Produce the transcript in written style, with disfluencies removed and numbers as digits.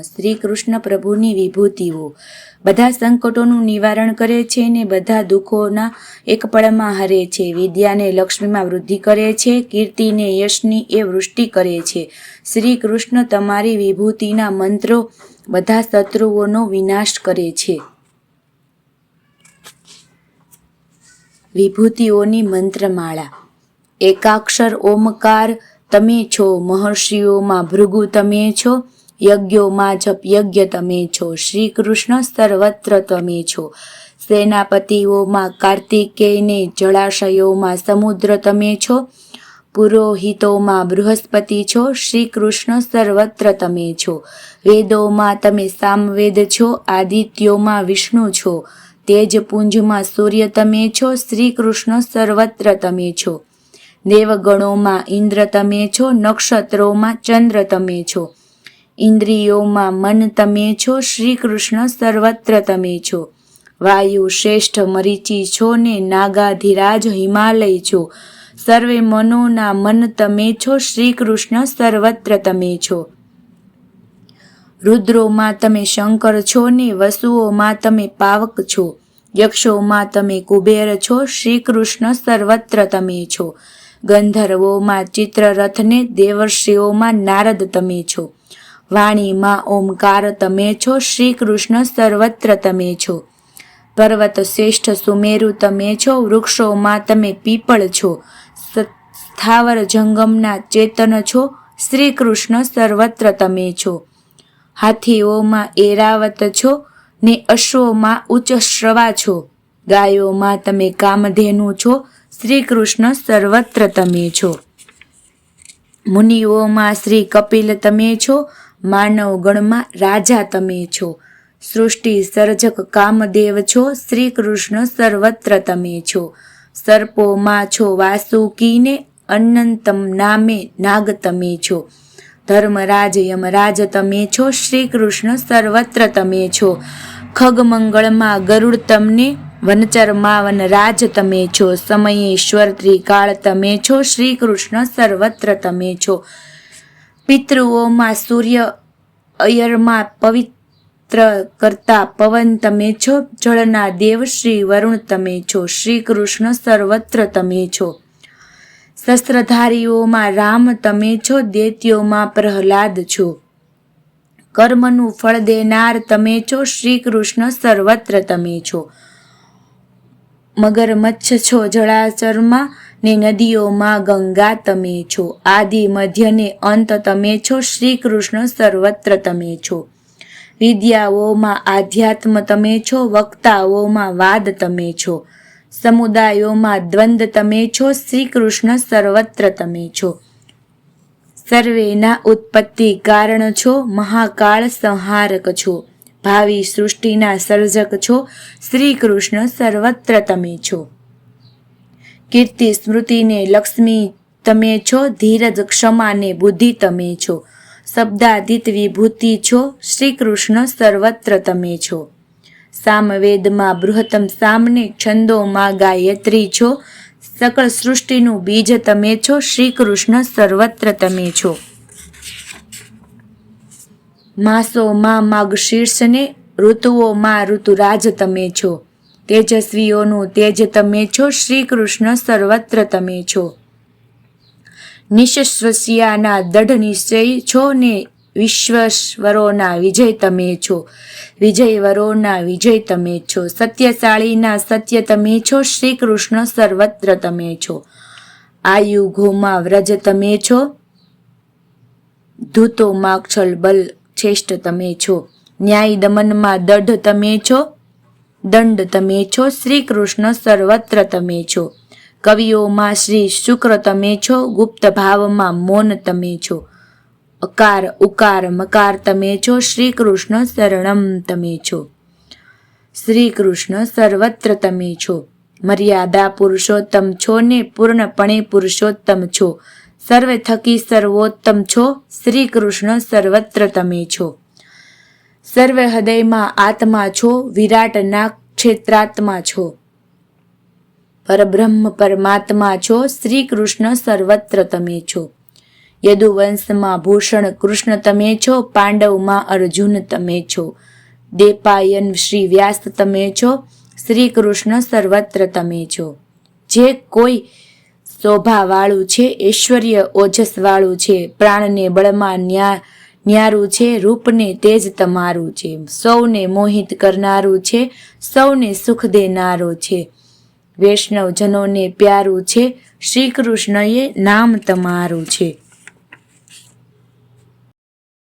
શ્રી કૃષ્ણ પ્રભુની વિભૂતિઓ બધા સંકટોનું નિવારણ કરે છે ને બધા દુઃખોના એક પળમાં હરે છે. વિદ્યાને લક્ષ્મીમાં વૃદ્ધિ કરે છે, કીર્તિને યશની એ વૃષ્ટિ કરે છે. શ્રી કૃષ્ણ તમારી વિભૂતિના મંત્રો બધા શત્રુઓનો વિનાશ કરે છે. વિભૂતિઓની મંત્રમાળા. એકાક્ષર ઓમકાર તમે છો, મહર્ષિઓમાં ભૃગુ તમે છો, યજ્ઞોમાં જપ યજ્ઞ તમે છો, શ્રી કૃષ્ણ સર્વત્ર તમે છો. સેનાપતિઓમાં કાર્તિકેયને, જળાશયોમાં સમુદ્ર તમે છો, પુરોહિતોમાં બૃહસ્પતિ છો, શ્રી કૃષ્ણ સર્વત્ર તમે છો. વેદોમાં તમે સામવેદ છો, આદિત્યોમાં વિષ્ણુ છો, તેજપુંજમાં સૂર્ય તમે છો, શ્રી કૃષ્ણ સર્વત્ર તમે છો. દેવગણોમાં ઇન્દ્ર તમે છો, નક્ષત્રોમાં ચંદ્ર તમે છો, ઇન્દ્રિયોમાં મન તમે છો, શ્રી કૃષ્ણ સર્વત્ર તમે છો. વાયુ શ્રેષ્ઠ મરીચી છો ને નાગાધિરાજ હિમાલય છો, સર્વે મનોના મન તમે છો, શ્રી કૃષ્ણ સર્વત્ર તમે છો. રુદ્રોમાં તમે શંકર છો ને વસુઓમાં તમે પાવક છો, યક્ષોમાં તમે કુબેર છો, શ્રી કૃષ્ણ સર્વત્ર તમે છો. ગંધર્વોમાં ચિત્રરથ ને દેવર્ષિઓમાં નારદ તમે છો, વાણીમાં ઓમકાર તમે છો, શ્રી કૃષ્ણ સર્વત્ર તમે છો. પર્વત શ્રેષ્ઠ સુમેરુ તમે છો, વૃક્ષોમાં તમે પીપળ છો, સ્થાવર જંગમના ચેતન છો, શ્રી કૃષ્ણ સર્વત્ર તમે છો. હાથીઓમાં એરાવત છો ને અશ્વોમાં ઉચ્ચશ્રવા છો, ગાયોમાં તમે કામધેનુ છો, શ્રી કૃષ્ણ સર્વત્ર તમે છો. મુનિઓમાં શ્રી કપિલ તમે છો, માનવગણમાં રાજા તમે છો, સૃષ્ટિ સર્જક કામદેવ છો, શ્રી કૃષ્ણ સર્વત્ર તમે છો. સર્પોમાં છો વાસુકી ને અનંતમ નામે નાગ તમે છો, ધર્મરાજ યમરાજ તમે છો, શ્રી કૃષ્ણ સર્વત્ર તમે છો. ખગમંગળમાં ગરુડ તમને, વનચરમાં વનરાજ તમે છો, સમયેશ્વર ત્રિકાળ તમે છો, શ્રી કૃષ્ણ સર્વત્ર તમે છો. પિતૃઓમાં સૂર્ય, અયરમાં પવિત્ર કરતા પવન તમે છો, જળના દેવ શ્રી વરુણ તમે છો, શ્રી કૃષ્ણ સર્વત્ર તમે છો. શસ્ત્રધારીઓમાં રામ તમે છો, દૈત્યોમાં પ્રહલાદ છો, કર્મનું ફળ દેનાર તમે છો, શ્રી કૃષ્ણ સર્વત્ર તમે છો. મગરમચ્છ છો જળાચરમાં ને નદીઓમાં ગંગા તમે છો, આદિ મધ્ય ને અંત તમે છો, શ્રી કૃષ્ણ સર્વત્ર તમે છો. વિદ્યાઓમાં આધ્યાત્મ તમે છો, વક્તાઓમાં વાદ તમે છો, સમુદાયોમાં દ્વંદ તમે છો, શ્રી કૃષ્ણ સર્વત્ર તમે છો. સર્વેના ઉત્પત્તિ કારણ છો, મહાકાળ સંહારક છો, ભાવિ સૃષ્ટિના સર્જક છો, શ્રી કૃષ્ણ સર્વત્ર તમે છો. કીર્તિ સ્મૃતિને લક્ષ્મી તમે છો, ધીરજ ક્ષમા ને બુદ્ધિ તમે છો, શબ્દાતીત વિભૂતિ છો, શ્રી કૃષ્ણ સર્વત્ર તમે છો. સામવેદમાં બૃહત્તમ સામને, છંદોમાં ગાયત્રી છો, સકળ સૃષ્ટિનું બીજ તમે છો, શ્રી કૃષ્ણ સર્વત્ર તમે છો. માસોમાં માગશીર્ષ ને ઋતુઓમાં ઋતુરાજ તમે છો, તેજસ્વીઓનું તેજ તમે છો, શ્રી કૃષ્ણ સર્વત્ર તમે છો. નિશ્વસ્યાના દઢ નિશ્ચય છો ને વિશ્વેશ્વરોના વિજય તમે છો, વિજયવરોના વિજય તમે છો. સત્યશાળીના સત્ય તમે છો, શ્રી કૃષ્ણ સર્વત્ર તમે છો. આયુગોમાં વ્રજ તમે છો, ધૂતોમાં ક્ષલબલ શ્રેષ્ઠ તમે છો, ન્યાય દમનમાં દઢ તમે છો, દંડ તમે છો, શ્રી કૃષ્ણ સર્વત્ર તમે છો. કવિઓમાં શ્રી શુક્ર તમે છો, ગુપ્ત ભાવમાં મૌન તમે છો, અકાર ઉકાર મકાર તમે છો, શ્રી કૃષ્ણ શરણમ તમે છો. શ્રી કૃષ્ણ સર્વત્ર તમે છો, મર્યાદા પુરુષોત્તમ છો ને પૂર્ણપણે પુરુષોત્તમ છો, સર્વે થકી સર્વોત્તમ છો, શ્રી કૃષ્ણ સર્વત્ર તમે છો. સર્વે હૃદયમાં આત્મા છો, વિરાટના ક્ષેત્રાત્મા છો, પરબ્રહ્મ પરમાત્મા છો, શ્રી કૃષ્ણ સર્વત્ર તમે છો. યદુવંશમાં ભૂષણ કૃષ્ણ તમે છો, પાંડવમાં અર્જુન તમે છો, દેપાયન શ્રી વ્યાસ તમે છો, શ્રી કૃષ્ણ સર્વત્ર તમે છો. જે કોઈ શોભાવાળું છે, ઐશ્વર્ય ઓજસવાળું છે, પ્રાણને બળમાં ન્યારું છે, રૂપને તેજ તમારું છે, સૌને મોહિત કરનારું છે, સૌને સુખ દેનારું છે, વૈષ્ણવજનોને પ્યારું છે, શ્રી કૃષ્ણએ નામ તમારું છે.